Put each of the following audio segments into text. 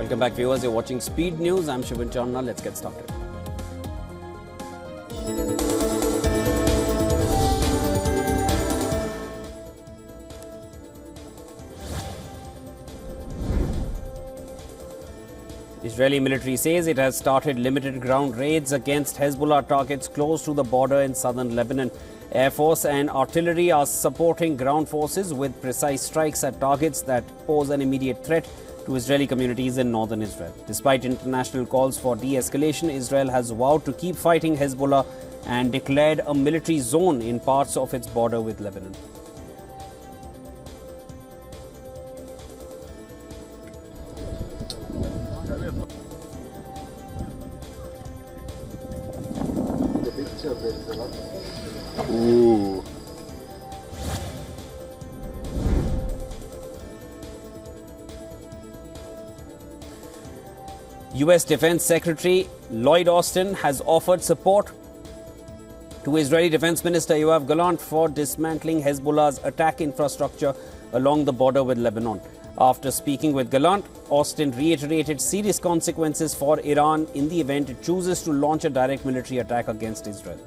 Welcome back, viewers. You're watching Speed News. I'm Shubin Chandna. Let's get started. Israeli military says it has started limited ground raids against Hezbollah targets close to the border in southern Lebanon. Air Force and artillery are supporting ground forces with precise strikes at targets that pose an immediate threat to Israeli communities in northern Israel. Despite international calls for de-escalation, Israel has vowed to keep fighting Hezbollah and declared a military zone in parts of its border with Lebanon. Ooh. U.S. Defense Secretary Lloyd Austin has offered support to Israeli Defense Minister Yoav Gallant for dismantling Hezbollah's attack infrastructure along the border with Lebanon. After speaking with Gallant, Austin reiterated serious consequences for Iran in the event it chooses to launch a direct military attack against Israel.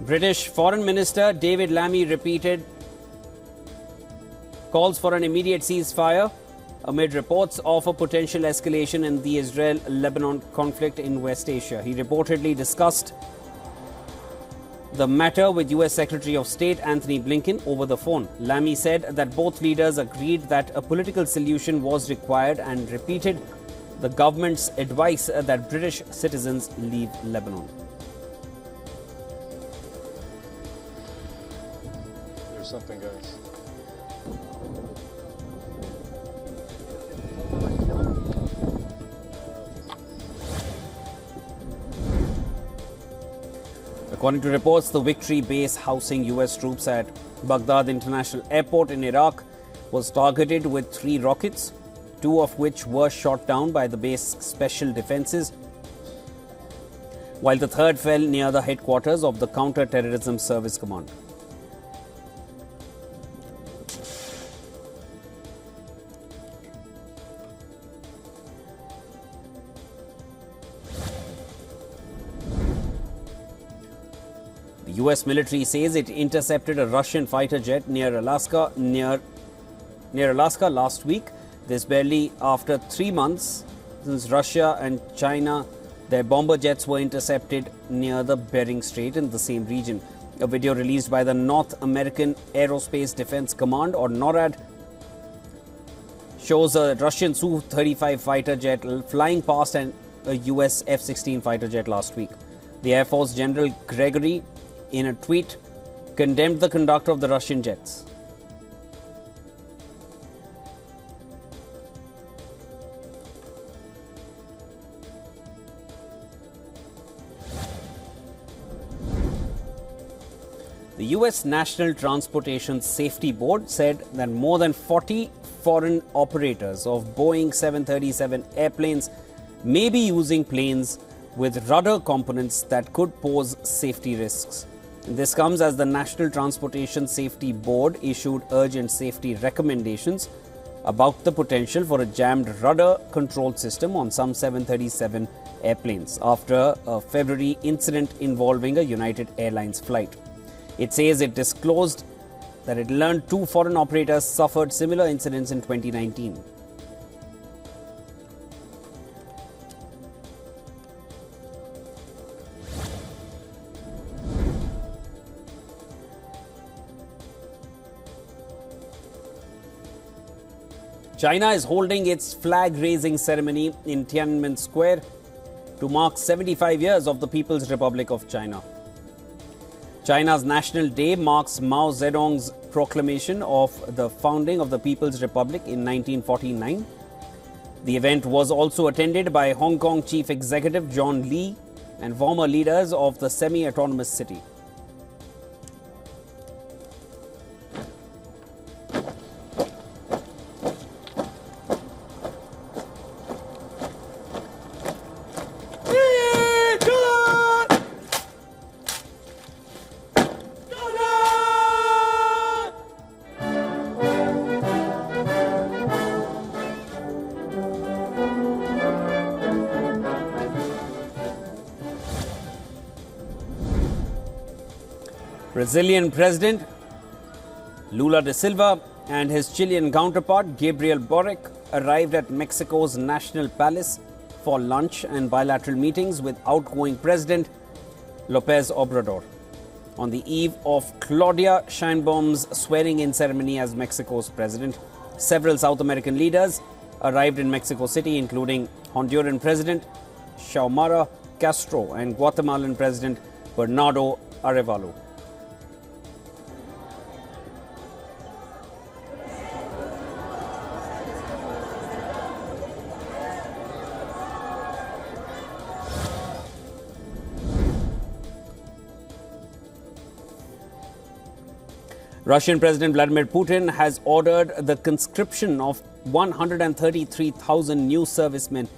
British Foreign Minister David Lammy repeated calls for an immediate ceasefire amid reports of a potential escalation in the Israel-Lebanon conflict in West Asia. He reportedly discussed the matter with U.S. Secretary of State Anthony Blinken over the phone. Lammy said that both leaders agreed that a political solution was required and repeated the government's advice that British citizens leave Lebanon. There's something, guys. According to reports, the Victory base housing U.S. troops at Baghdad International Airport in Iraq was targeted with 3 rockets, 2 of which were shot down by the base special defenses, while the third fell near the headquarters of the Counter-Terrorism Service Command. The U.S. military says it intercepted a Russian fighter jet near Alaska last week. This barely after 3 months since Russia and China, their bomber jets were intercepted near the Bering Strait in the same region. A video released by the North American Aerospace Defense Command, or NORAD, shows a Russian Su-35 fighter jet flying past a U.S. F-16 fighter jet last week. The Air Force General Gregory, in a tweet, condemned the conduct of the Russian jets. The U.S. National Transportation Safety Board said that more than 40 foreign operators of Boeing 737 airplanes may be using planes with rudder components that could pose safety risks. This comes as the National Transportation Safety Board issued urgent safety recommendations about the potential for a jammed rudder control system on some 737 airplanes after a February incident involving a United Airlines flight. It says it disclosed that it learned 2 foreign operators suffered similar incidents in 2019. China is holding its flag-raising ceremony in Tiananmen Square to mark 75 years of the People's Republic of China. China's National Day marks Mao Zedong's proclamation of the founding of the People's Republic in 1949. The event was also attended by Hong Kong Chief Executive John Lee and former leaders of the semi-autonomous city. Brazilian President Lula da Silva and his Chilean counterpart Gabriel Boric arrived at Mexico's National Palace for lunch and bilateral meetings with outgoing President López Obrador on the eve of Claudia Sheinbaum's swearing-in ceremony as Mexico's president. Several South American leaders arrived in Mexico City, including Honduran President Xiomara Castro and Guatemalan President Bernardo Arevalo. Russian President Vladimir Putin has ordered the conscription of 133,000 new servicemen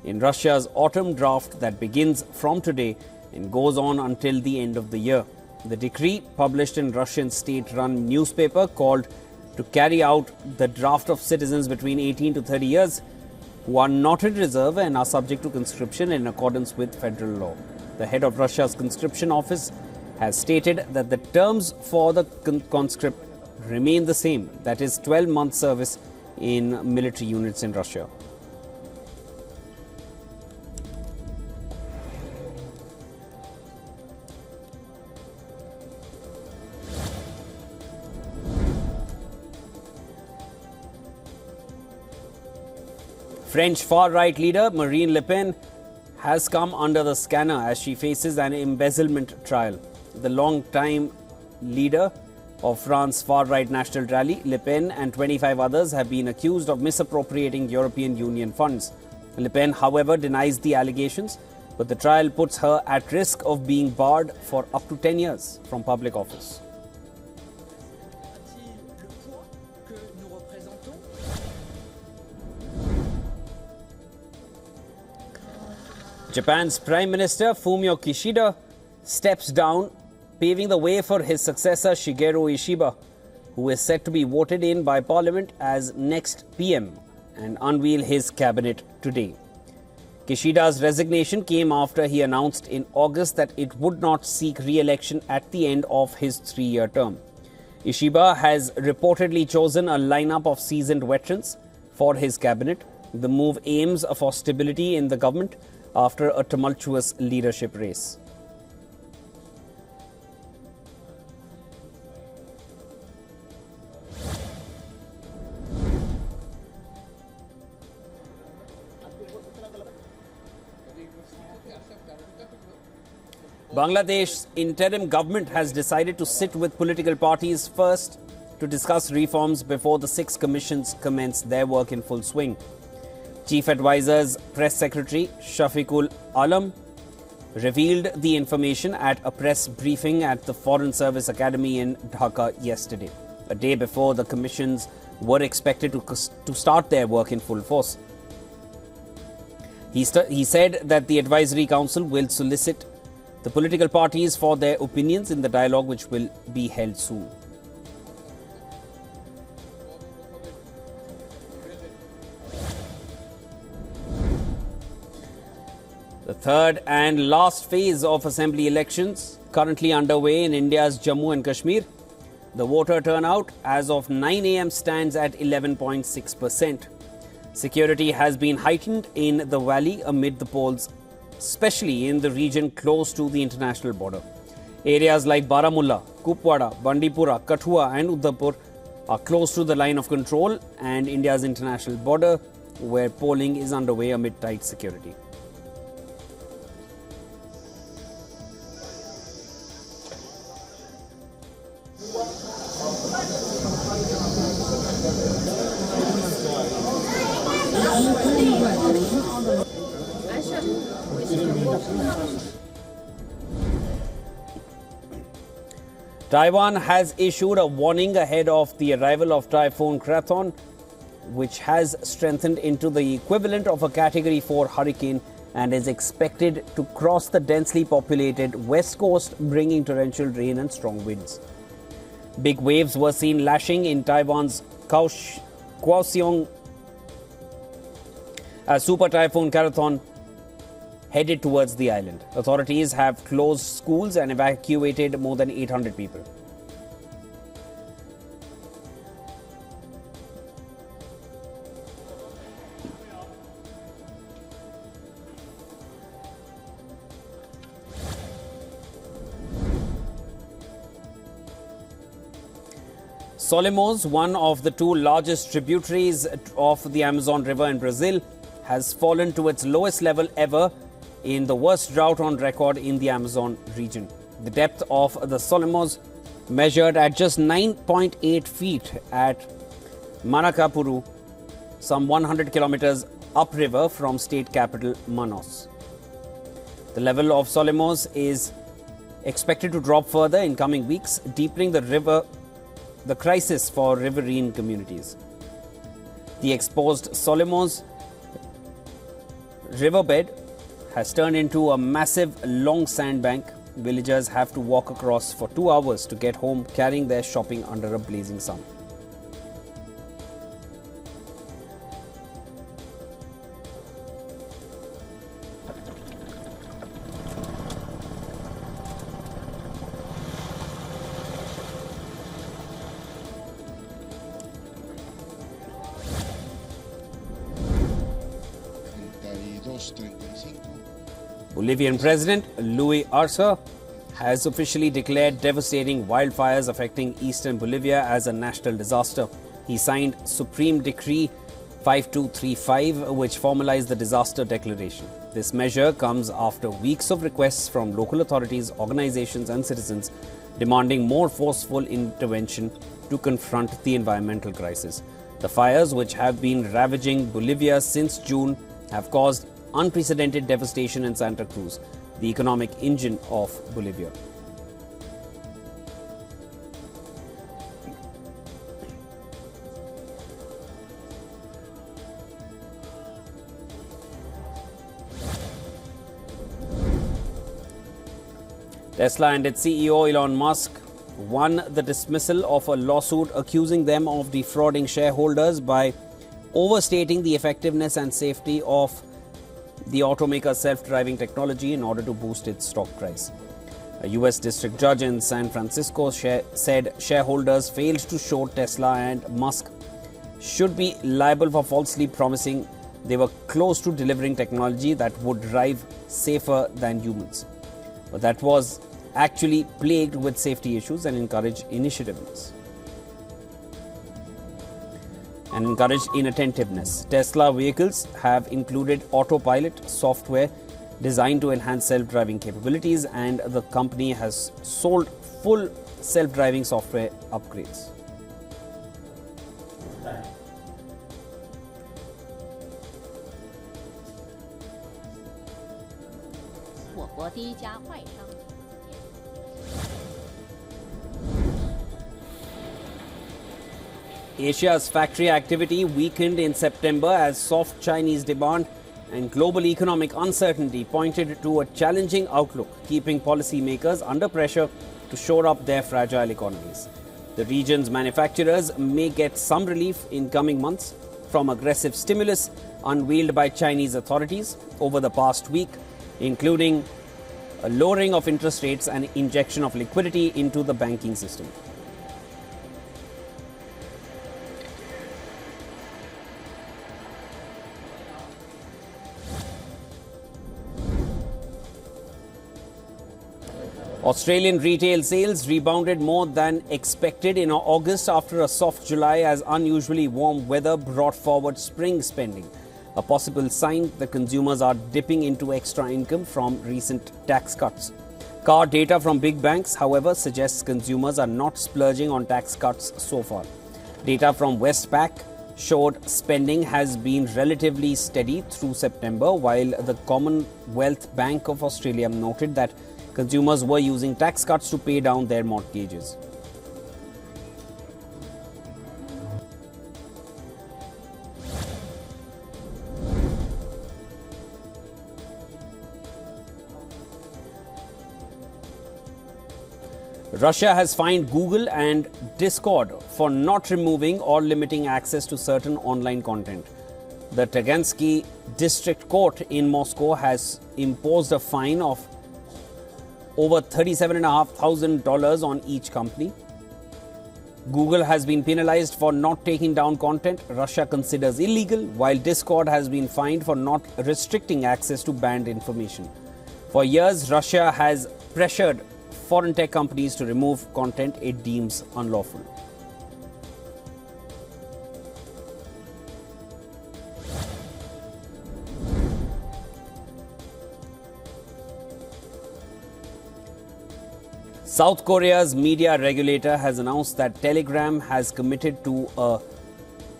in Russia's autumn draft that begins from today and goes on until the end of the year. The decree, published in Russian state-run newspaper, called to carry out the draft of citizens between 18 to 30 years who are not in reserve and are subject to conscription in accordance with federal law. The head of Russia's conscription office has stated that the terms for the conscript remain the same, that is 12-month service in military units in Russia. French far-right leader Marine Le Pen has come under the scanner as she faces an embezzlement trial. The long-time leader of France's far-right National Rally, Le Pen, and 25 others have been accused of misappropriating European Union funds. Le Pen, however, denies the allegations, but the trial puts her at risk of being barred for up to 10 years from public office. Japan's Prime Minister Fumio Kishida steps down, paving the way for his successor Shigeru Ishiba, who is set to be voted in by Parliament as next PM and unveil his cabinet today. Kishida's resignation came after he announced in August that it would not seek re-election at the end of his 3-year term. Ishiba has reportedly chosen a lineup of seasoned veterans for his cabinet. The move aims for stability in the government after a tumultuous leadership race. Bangladesh's interim government has decided to sit with political parties first to discuss reforms before the 6 commissions commence their work in full swing. Chief Advisor's Press Secretary Shafiqul Alam revealed the information at a press briefing at the Foreign Service Academy in Dhaka yesterday, a day before the commissions were expected to start their work in full force. He said that the Advisory Council will solicit the political parties for their opinions in the dialogue which will be held soon. The third and last phase of assembly elections currently underway in India's Jammu and Kashmir. The voter turnout as of 9 a.m. stands at 11.6%. Security has been heightened in the valley amid the polls, especially in the region close to the international border. Areas like Baramulla, Kupwara, Bandipura, Kathua and Uddhampur are close to the line of control and India's international border, where polling is underway amid tight security. Taiwan has issued a warning ahead of the arrival of Typhoon Krathon, which has strengthened into the equivalent of a Category 4 hurricane and is expected to cross the densely populated west coast, bringing torrential rain and strong winds. Big waves were seen lashing in Taiwan's Kaohsiung as Super Typhoon Krathon headed towards the island. Authorities have closed schools and evacuated more than 800 people. Solimões, one of the two largest tributaries of the Amazon River in Brazil, has fallen to its lowest level ever in the worst drought on record in the Amazon region. The depth of the Solimões measured at just 9.8 feet at Manacapuru, some 100 kilometers upriver from state capital Manaus. The level of Solimões is expected to drop further in coming weeks, deepening the crisis for riverine communities. The exposed Solimões riverbed has turned into a massive long sandbank. Villagers have to walk across for 2 hours to get home, carrying their shopping under a blazing sun. Bolivian President Luis Arce has officially declared devastating wildfires affecting eastern Bolivia as a national disaster. He signed Supreme Decree 5235, which formalized the disaster declaration. This measure comes after weeks of requests from local authorities, organizations and citizens demanding more forceful intervention to confront the environmental crisis. The fires, which have been ravaging Bolivia since June, have caused unprecedented devastation in Santa Cruz, the economic engine of Bolivia. Tesla and its CEO Elon Musk won the dismissal of a lawsuit accusing them of defrauding shareholders by overstating the effectiveness and safety of the automaker's self-driving technology in order to boost its stock price. A U.S. district judge in San Francisco said shareholders failed to show Tesla and Musk should be liable for falsely promising they were close to delivering technology that would drive safer than humans, but that was actually plagued with safety issues and encouraged inattentiveness. Tesla vehicles have included autopilot software designed to enhance self-driving capabilities, and the company has sold full self-driving software upgrades. Asia's factory activity weakened in September as soft Chinese demand and global economic uncertainty pointed to a challenging outlook, keeping policymakers under pressure to shore up their fragile economies. The region's manufacturers may get some relief in coming months from aggressive stimulus unveiled by Chinese authorities over the past week, including a lowering of interest rates and injection of liquidity into the banking system. Australian retail sales rebounded more than expected in August after a soft July as unusually warm weather brought forward spring spending, a possible sign that consumers are dipping into extra income from recent tax cuts. Card data from big banks, however, suggests consumers are not splurging on tax cuts so far. Data from Westpac showed spending has been relatively steady through September, while the Commonwealth Bank of Australia noted that consumers were using tax cuts to pay down their mortgages. Russia has fined Google and Discord for not removing or limiting access to certain online content. The Tagansky District Court in Moscow has imposed a fine of over $37,500 on each company. Google has been penalized for not taking down content Russia considers illegal, while Discord has been fined for not restricting access to banned information. For years, Russia has pressured foreign tech companies to remove content it deems unlawful. South Korea's media regulator has announced that Telegram has committed to a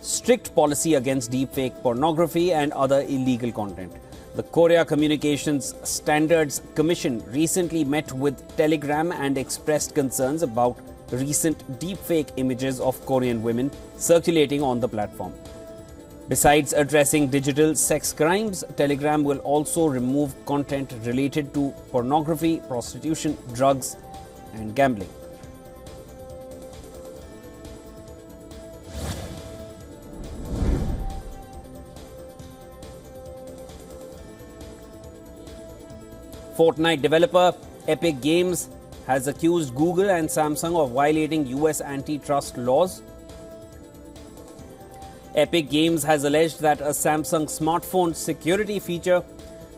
strict policy against deepfake pornography and other illegal content. The Korea Communications Standards Commission recently met with Telegram and expressed concerns about recent deepfake images of Korean women circulating on the platform. Besides addressing digital sex crimes, Telegram will also remove content related to pornography, prostitution, drugs, and gambling. Fortnite developer Epic Games has accused Google and Samsung of violating US antitrust laws. Epic Games has alleged that a Samsung smartphone security feature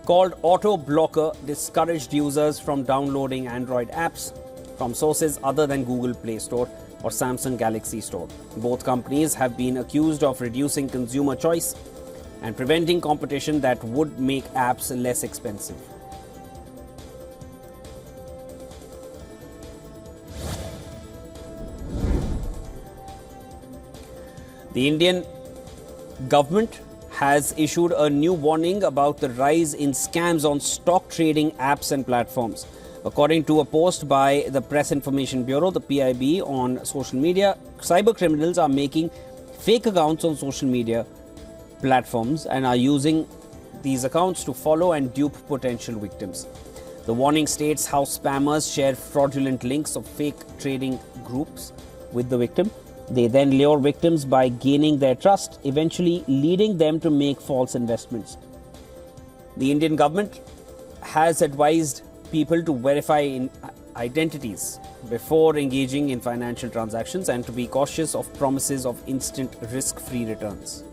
called Auto Blocker discouraged users from downloading Android apps from sources other than Google Play Store or Samsung Galaxy Store. Both companies have been accused of reducing consumer choice and preventing competition that would make apps less expensive. The Indian government has issued a new warning about the rise in scams on stock trading apps and platforms. According to a post by the Press Information Bureau, the PIB, on social media, cyber criminals are making fake accounts on social media platforms and are using these accounts to follow and dupe potential victims. The warning states how spammers share fraudulent links of fake trading groups with the victim. They then lure victims by gaining their trust, eventually leading them to make false investments. The Indian government has advised people to verify identities before engaging in financial transactions and to be cautious of promises of instant risk-free returns.